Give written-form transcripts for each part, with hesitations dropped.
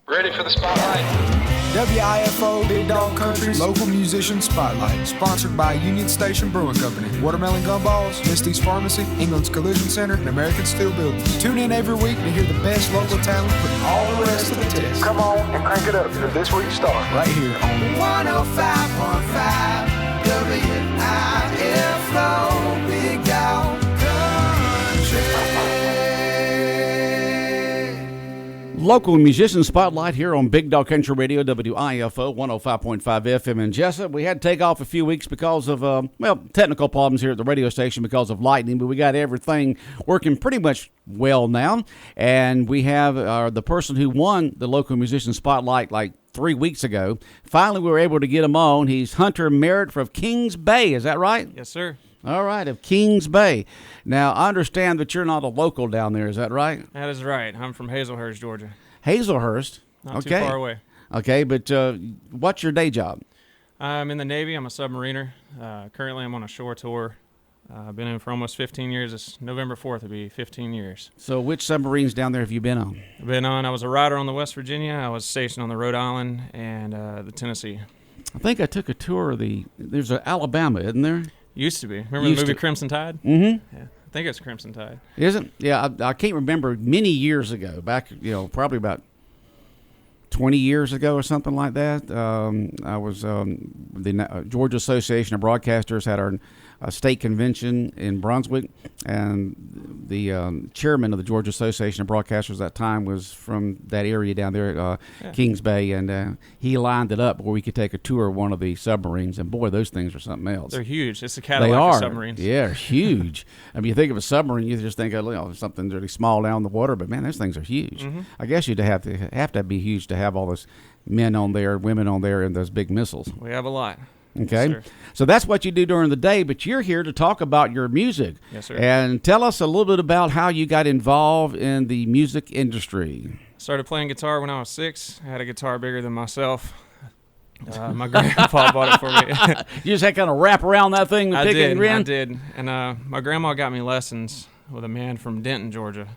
Ready for the spotlight? WIFO Big Dog Country Local Musician Spotlight, sponsored by Union Station Brewing Company, Watermelon Gumballs, Misty's Pharmacy, England's Collision Center, and American Steel Buildings. Tune in every week to hear the best local talent put all the rest of the test. Come on and crank it up for this week's star. Right here on 105.5 WIFO Big Dog Country. Local musician spotlight here on Big Dog Country Radio, WIFO 105.5 FM in Jesup. We had to take off a few weeks because of, technical problems here at the radio station because of lightning, but we got everything working pretty much well now. And we have the person who won the local musician spotlight like 3 weeks ago. Finally, we were able to get him on. He's Hunter Merritt from Kings Bay. Is that right? Yes, sir. All right, of Kings Bay. Now, I understand that you're not a local down there. Is that right? That is right. I'm from Hazlehurst, Georgia. Hazlehurst. Not too far away. Okay, but what's your day job? I'm in the Navy. I'm a submariner. Currently, I'm on a shore tour. I've been in for almost 15 years. It's November 4th. It'll be 15 years. So which submarines down there have you been on? I was a rider on the West Virginia. I was stationed on the Rhode Island and the Tennessee. I think I took a tour of there's an Alabama, isn't there? Used to be. Remember the movie Crimson Tide? Mm-hmm. Yeah. I think it's Crimson Tide. Isn't? Yeah, I can't remember many years ago, back, probably about 20 years ago or something like that. I was the Georgia Association of Broadcasters had our state convention in Brunswick, and the chairman of the Georgia Association of Broadcasters at that time was from that area down there at Kings Bay, and he lined it up where we could take a tour of one of the submarines, and boy, those things are something else. They're huge. It's a Cadillac of submarines. Yeah, they're huge. I mean, you think of a submarine, you just think of something really small down in the water, but man, those things are huge. Mm-hmm. I guess you'd have to be huge to have all those men on there, women on there, and those big missiles. We have a lot. Okay, yes, so that's what you do during the day, but you're here to talk about your music. Yes, sir. And tell us a little bit about how you got involved in the music industry. Started playing guitar when I was 6. I had a guitar bigger than myself. My grandpa bought it for me. You just had to kind of wrap around that thing and pick it and grin? I did. And my grandma got me lessons with a man from Denton, Georgia.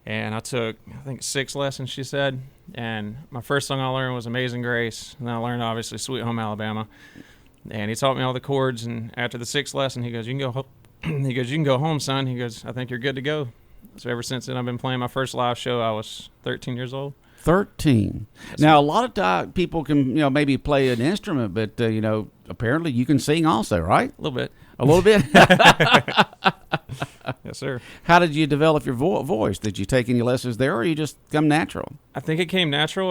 And I took, 6 lessons, she said. And my first song I learned was Amazing Grace. And then I learned, obviously, Sweet Home Alabama. And he taught me all the chords, and after the 6th lesson, he goes, "You can go." He goes, "You can go home, son." He goes, "I think you're good to go." So ever since then, I've been playing. My first live show, I was 13 years old. 13. That's now, right. A lot of people can, maybe play an instrument, but apparently you can sing also, right? A little bit. A little bit. Yes, sir. How did you develop your voice? Did you take any lessons there, or you just come natural? I think it came natural.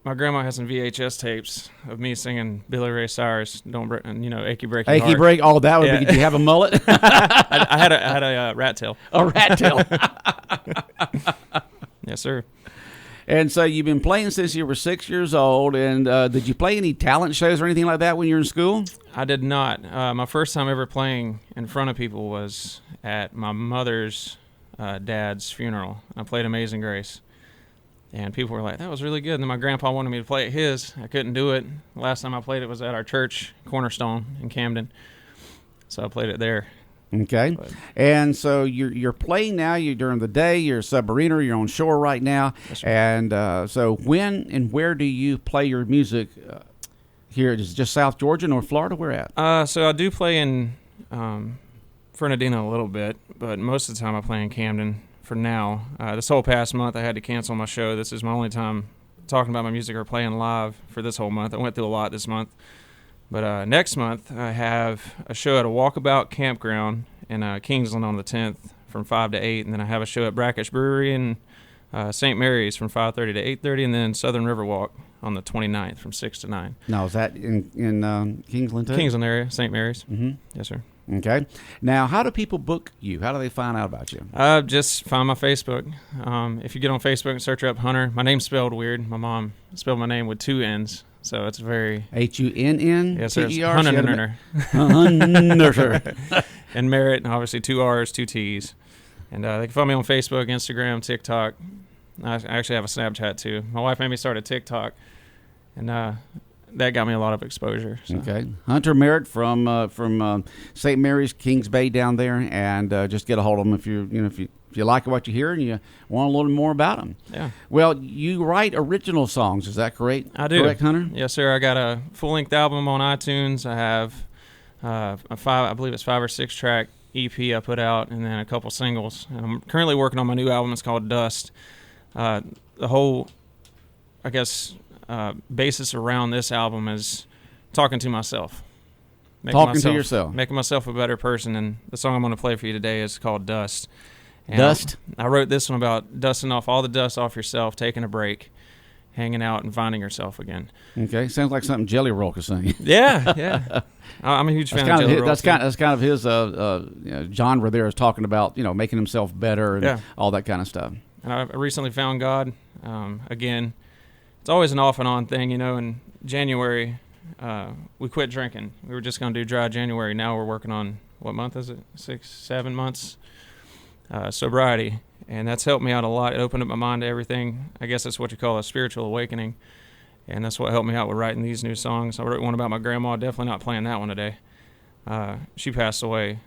My grandma has some VHS tapes of me singing Billy Ray Cyrus, Achy Breaky Heart. Achy Break, that would be, did you have a mullet? I had a rat tail. A rat tail. Yes, sir. And so you've been playing since you were 6 years old, and did you play any talent shows or anything like that when you were in school? I did not. My first time ever playing in front of people was at my mother's dad's funeral. I played Amazing Grace. And people were like, "That was really good." And then my grandpa wanted me to play at his. I couldn't do it. Last time I played it was at our church, Cornerstone, in Camden. So I played it there. Okay. And so you're playing now. You're during the day. You're a submariner. You're on shore right now. That's right. And so when and where do you play your music here? Is it just South Georgia, North Florida? Where at? So I do play in Fernandina a little bit, but most of the time I play in Camden. For now, this whole past month I had to cancel my show. This is my only time talking about my music or playing live for this whole month. I went through a lot this month. But next month I have a show at a walkabout campground in Kingsland on the 10th from 5 to 8. And then I have a show at Brackish Brewery in St. Mary's from 5:30 to 8:30. And then Southern Riverwalk on the 29th from 6 to 9. Now, is that in Kingsland too? Kingsland area, St. Mary's. Mm-hmm. Yes, sir. Okay. Now, how do people book you? How do they find out about you? Just find my Facebook. If you get on Facebook and search up Hunter, my name's spelled weird. My mom spelled my name with 2 N's, so it's very... Hunn? Yes, sir. Hunter. And Merritt, and obviously 2 R's, 2 T's. And they can find me on Facebook, Instagram, TikTok. I actually have a Snapchat, too. My wife made me start a TikTok. And that got me a lot of exposure. So. Okay, Hunter Merritt from St. Mary's, Kings Bay down there, and just get a hold of them if you like what you hear and you want to learn more about them. Yeah. Well, you write original songs, is that correct? I do. Correct, Hunter? Yes, sir. I got a full-length album on iTunes. I have I believe it's 5 or 6 track EP I put out, and then a couple singles. And I'm currently working on my new album. It's called Dust. The whole, I guess, basis around this album is talking to myself. To yourself. Making myself a better person. And the song I'm going to play for you today is called Dust. And Dust? I wrote this one about dusting off all the dust off yourself, taking a break, hanging out, and finding yourself again. Okay, sounds like something Jelly Roll could sing. Yeah. I'm a huge fan of Jelly Roll. That's kind of his genre there, is talking about making himself better and all that kind of stuff. And I recently found God. Again, it's always an off and on thing, In January, we quit drinking. We were just going to do dry January. Now we're working on, what month is it? 6, 7 months sobriety, and that's helped me out a lot. It opened up my mind to everything. I guess that's what you call a spiritual awakening, and that's what helped me out with writing these new songs. I wrote one about my grandma. Definitely not playing that one today. She passed away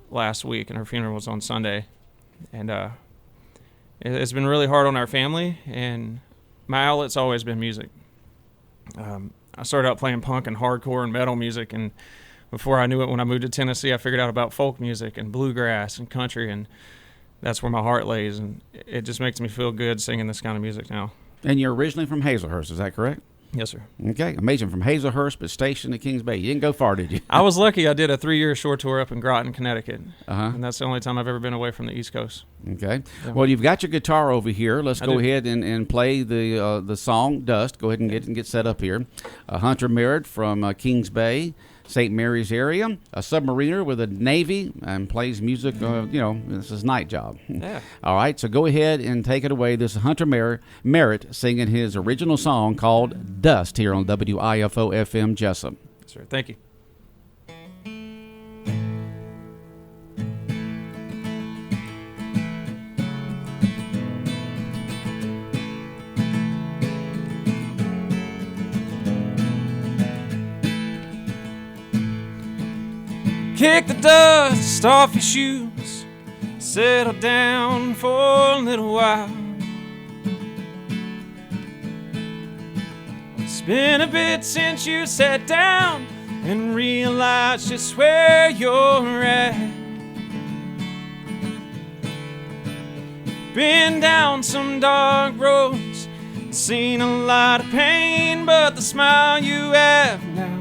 last week, and her funeral was on Sunday, and it's been really hard on our family, and my outlet's always been music. I started out playing punk and hardcore and metal music, and before I knew it, when I moved to Tennessee, I figured out about folk music and bluegrass and country, and that's where my heart lays, and it just makes me feel good singing this kind of music now. And you're originally from Hazlehurst, is that correct? Yes, sir. Okay, amazing. From Hazlehurst, but stationed at Kings Bay. You didn't go far, did you? I was lucky. I did a 3-year shore tour up in Groton, Connecticut, Uh-huh. and that's the only time I've ever been away from the East Coast. Okay. Yeah. Well, you've got your guitar over here. Let's I go do. ahead and play the song Dust. Go ahead and get set up here. Hunter Merritt from Kings Bay, St. Mary's area, a submariner with a Navy, and plays music. This is his night job. Yeah. All right, so go ahead and take it away. This is Hunter Merritt singing his original song called Dust here on WIFO FM Jesup. Yes, sir. Thank you. Kick the dust off your shoes, settle down for a little while. It's been a bit since you sat down and realized just where you're at. Been down some dark roads, seen a lot of pain, but the smile you have now,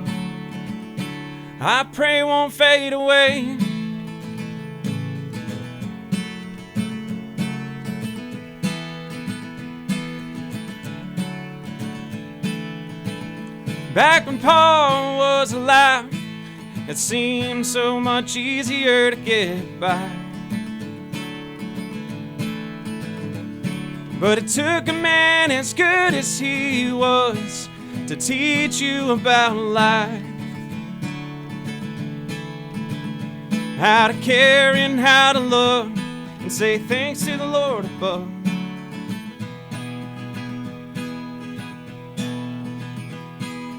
I pray won't fade away. Back when Paul was alive, it seemed so much easier to get by. But it took a man as good as he was to teach you about life. How to care and how to love, and say thanks to the Lord above.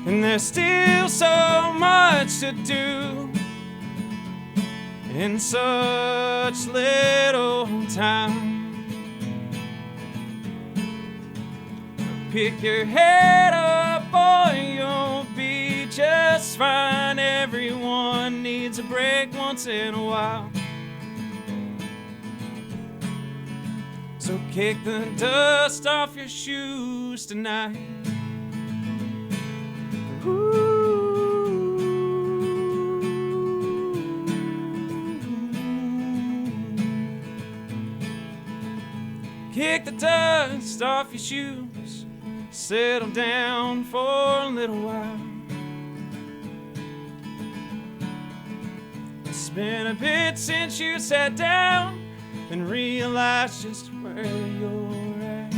And there's still so much to do in such little time. Pick your head up, boy, you'll be just fine. Everyone needs a break once in a while. So kick the dust off your shoes tonight. Kick the dust off your shoes, settle down for a little while. It's been a bit since you sat down and realized just where you're at.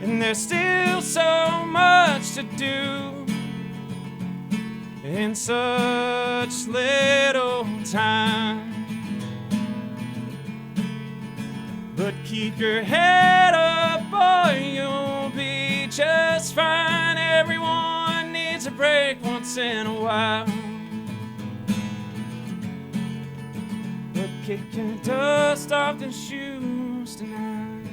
And there's still so much to do in such little time. But keep your head up, boy, you'll be just fine. Everyone needs a break once in a while. But kick your dust off the shoes tonight.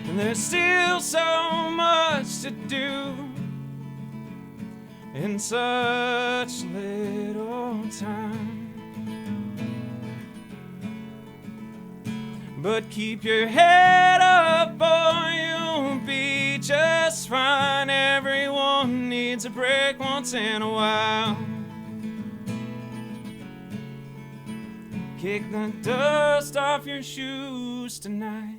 And there's still so much to do in such little time. But keep your head up or you'll be just fine. Everyone needs a break once in a while. Kick the dust off your shoes tonight.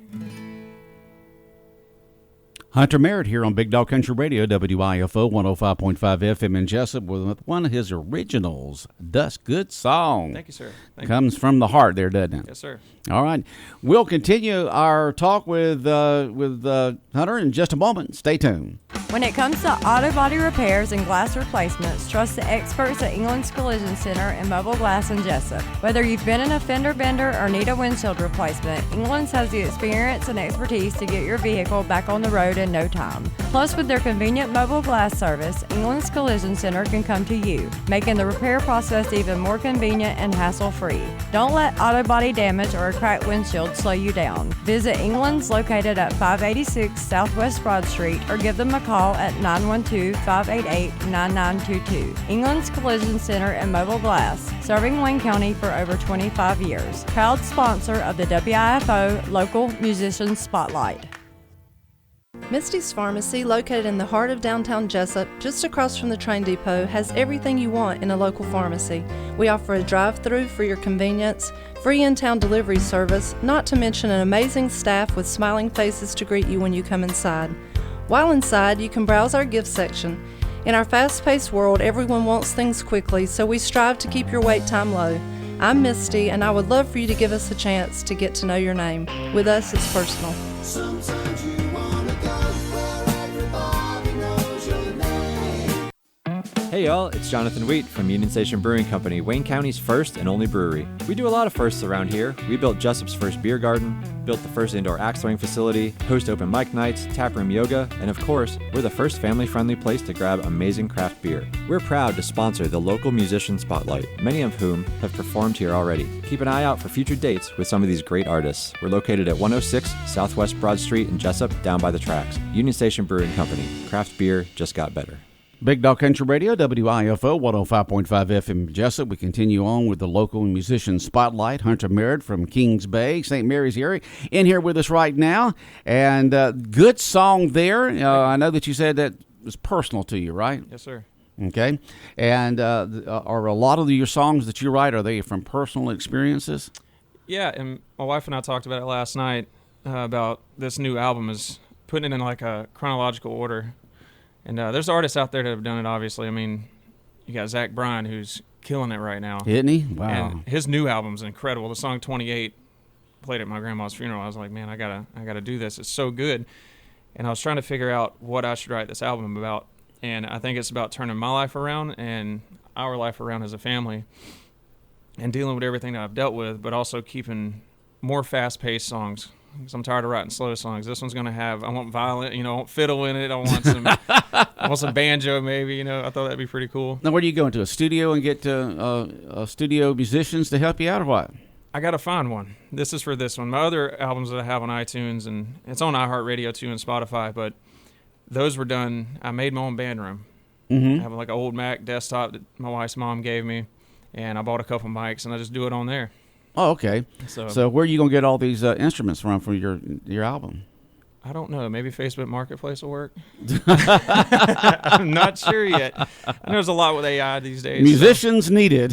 Hunter Merritt here on Big Dog Country Radio, WIFO 105.5 FM in Jesup with one of his originals, Dust Good Song. Thank you, sir. Thank Comes from the heart there, doesn't it? Yes, sir. All right. We'll continue our talk with Hunter in just a moment. Stay tuned. When it comes to auto body repairs and glass replacements, trust the experts at England's Collision Center and Mobile Glass in Jesup. Whether you've been in a fender bender or need a windshield replacement, England's has the experience and expertise to get your vehicle back on the road in no time. Plus, with their convenient mobile glass service, England's Collision Center can come to you, making the repair process even more convenient and hassle-free. Don't let auto body damage or a cracked windshield slow you down. Visit England's located at 586 Southwest Broad Street or give them a call at 912-588-9922. England's Collision Center and Mobile Glass, serving Wayne County for over 25 years. Proud sponsor of the WIFO Local Musicians Spotlight. Misty's Pharmacy, located in the heart of downtown Jesup, just across from the train depot, has everything you want in a local pharmacy. We offer a drive-through for your convenience, free in-town delivery service, not to mention an amazing staff with smiling faces to greet you when you come inside. While inside, you can browse our gift section. In our fast-paced world, everyone wants things quickly, so we strive to keep your wait time low. I'm Misty, and I would love for you to give us a chance to get to know your name. With us, it's personal. Sometimes you wanna go where everybody knows your name. Hey y'all, it's Jonathan Wheat from Union Station Brewing Company, Wayne County's first and only brewery. We do a lot of firsts around here. We built Jesup's first beer garden, built the first indoor axe throwing facility, host open mic nights, taproom yoga, and of course, we're the first family-friendly place to grab amazing craft beer. We're proud to sponsor the local musician spotlight, many of whom have performed here already. Keep an eye out for future dates with some of these great artists. We're located at 106 Southwest Broad Street in Jesup, down by the tracks. Union Station Brewing Company. Craft beer just got better. Big Dog Country Radio, WIFO 105.5 FM Jesup. We continue on with the local musician spotlight. Hunter Merritt from Kings Bay, St. Mary's area, in here with us right now. And good song there. I know that you said that was personal to you, right? Yes, sir. Okay. And are a lot of your songs that you write, are they from personal experiences? Yeah, and my wife and I talked about it last night, about this new album is putting it in like a chronological order. And there's artists out there that have done it, obviously. I mean, you got Zach Bryan, who's killing it right now. Isn't he? Wow. And his new album's incredible. The song 28 played at my grandma's funeral. I was like, man, I gotta do this. It's so good. And I was trying to figure out what I should write this album about. And I think it's about turning my life around and our life around as a family and dealing with everything that I've dealt with, but also keeping more fast-paced songs. Because I'm tired of writing slow songs. This one's going to have, I want violin, I want fiddle in it. I want some banjo maybe, I thought that'd be pretty cool. Now, where do you go into a studio and get studio musicians to help you out or what? I got to find one. This is for this one. My other albums that I have on iTunes, and it's on iHeartRadio too and Spotify, but those were done, I made my own band room. Mm-hmm. I have like an old Mac desktop that my wife's mom gave me, and I bought a couple mics, and I just do it on there. Oh, okay. So where are you going to get all these instruments from for your album? I don't know. Maybe Facebook Marketplace will work. I'm not sure yet. I know there's a lot with AI these days. Musicians needed.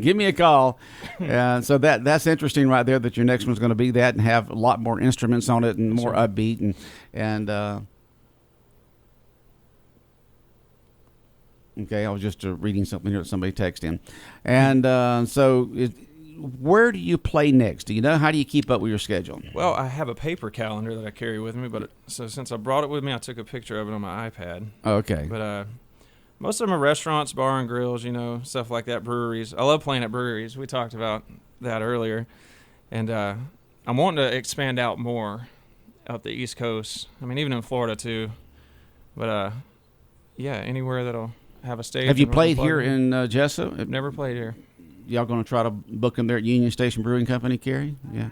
Give me a call. So that's interesting right there that your next one's going to be that and have a lot more instruments on it and more upbeat and okay, I was just reading something here that somebody texted in. And where do you play next? Do you know? How do you keep up with your schedule? Well, I have a paper calendar that I carry with me, so since I brought it with me, I took a picture of it on my iPad. Okay. But Most of them are restaurants, bar and grills, stuff like that, breweries. I love playing at breweries. We talked about that earlier. And I'm wanting to expand out more up the East Coast. I mean, even in Florida, too. But, yeah, anywhere that'll have a stage. Have you played here in Jesup? I've never played here. Y'all going to try to book them there at Union Station Brewing Company, Kerry? Yeah.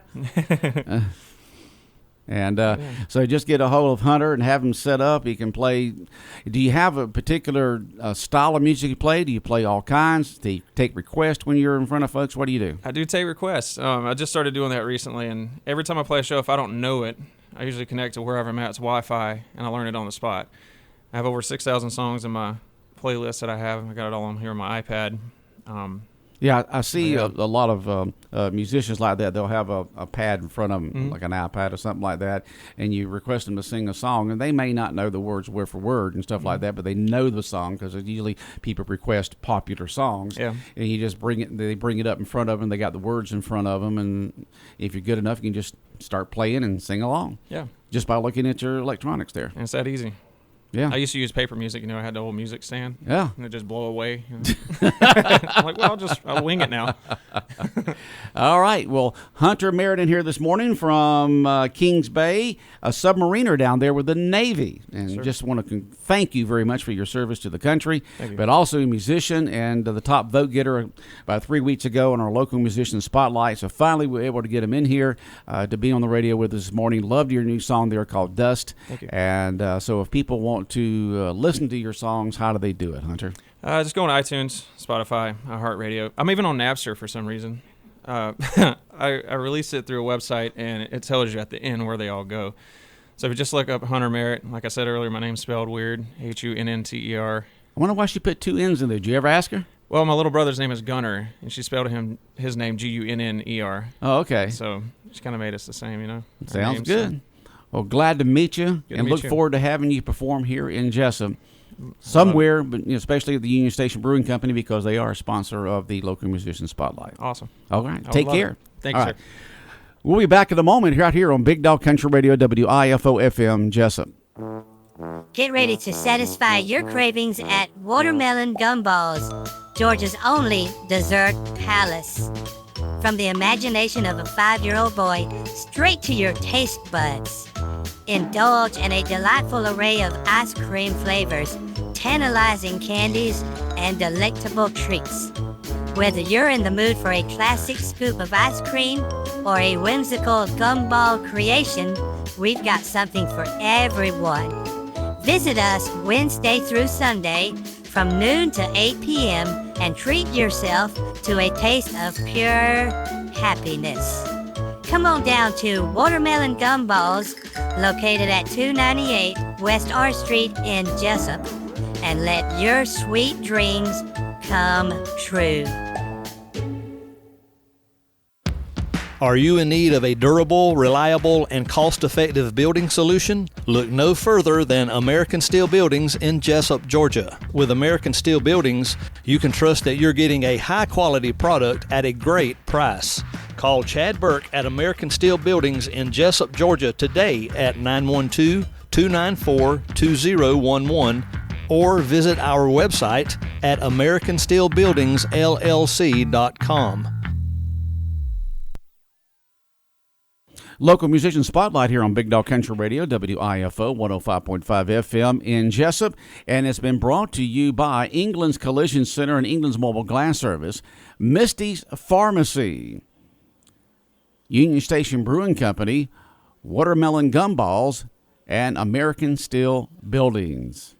So just get a hold of Hunter and have him set up. He can play. Do you have a particular style of music you play? Do you play all kinds? Do you take requests when you're in front of folks? What do you do? I do take requests. I just started doing that recently, and every time I play a show, if I don't know it, I usually connect to wherever I'm at. It's Wi-Fi, and I learn it on the spot. I have over 6,000 songs in my playlist that I have. I got it all on here on my iPad. Yeah, I see a lot of musicians like that. They'll have a pad in front of them, like an iPad or something like that, and you request them to sing a song, and they may not know the words word for word and stuff like that, but they know the song because usually people request popular songs. Yeah. And you just they bring it up in front of them. They got the words in front of them, and if you're good enough, you can just start playing and sing along. Yeah. Just by looking at your electronics there. And it's that easy. Yeah. I used to use paper music. I had the old music stand. Yeah. And it just blow away. I'm like, well, I'll wing it now. All right. Well, Hunter Merritt in here this morning from Kings Bay, a submariner down there with the Navy. And just want to thank you very much for your service to the country, but also a musician and the top vote getter about 3 weeks ago on our local musician spotlight. So finally we were able to get him in here to be on the radio with us this morning. Loved your new song there called Dust. Thank you. And so if people want to listen to your songs, how do they do it, Hunter? Just go on iTunes, Spotify, iHeartRadio. I'm even on Napster for some reason. I released it through a website, and it tells you at the end where they all go. So if you just look up Hunter Merritt, like I said earlier, my name's spelled weird, Hunnter. I wonder why she put two N's in there. Did you ever ask her? Well, my little brother's name is Gunner, and she spelled his name Gunner. Oh, okay. So she kind of made us the same, Sounds good. Well, glad to meet you, and look forward to having you perform here in Jesup somewhere, but especially at the Union Station Brewing Company because they are a sponsor of the local musician spotlight. Awesome. All right. Take care. Thank you, sir. We'll be back in a moment out here on Big Dog Country Radio, WIFO FM Jesup. Get ready to satisfy your cravings at Watermelon Gumballs, Georgia's only dessert palace. From the imagination of a 5-year-old boy straight to your taste buds. Indulge in a delightful array of ice cream flavors, tantalizing candies, and delectable treats. Whether you're in the mood for a classic scoop of ice cream or a whimsical gumball creation, we've got something for everyone. Visit us Wednesday through Sunday from noon to 8 p.m. and treat yourself to a taste of pure happiness. Come on down to Watermelon Gumballs, located at 298 West R Street in Jesup, and let your sweet dreams come true. Are you in need of a durable, reliable, and cost-effective building solution? Look no further than American Steel Buildings in Jesup, Georgia. With American Steel Buildings, you can trust that you're getting a high-quality product at a great price. Call Chad Burke at American Steel Buildings in Jesup, Georgia today at 912-294-2011 or visit our website at americansteelbuildingsllc.com. Local Musician Spotlight here on Big Dog Country Radio, WIFO 105.5 FM in Jesup, and it's been brought to you by England's Collision Center and England's Mobile Glass Service, Misty's Pharmacy, Union Station Brewing Company, Watermelon Gumballs, and American Steel Buildings.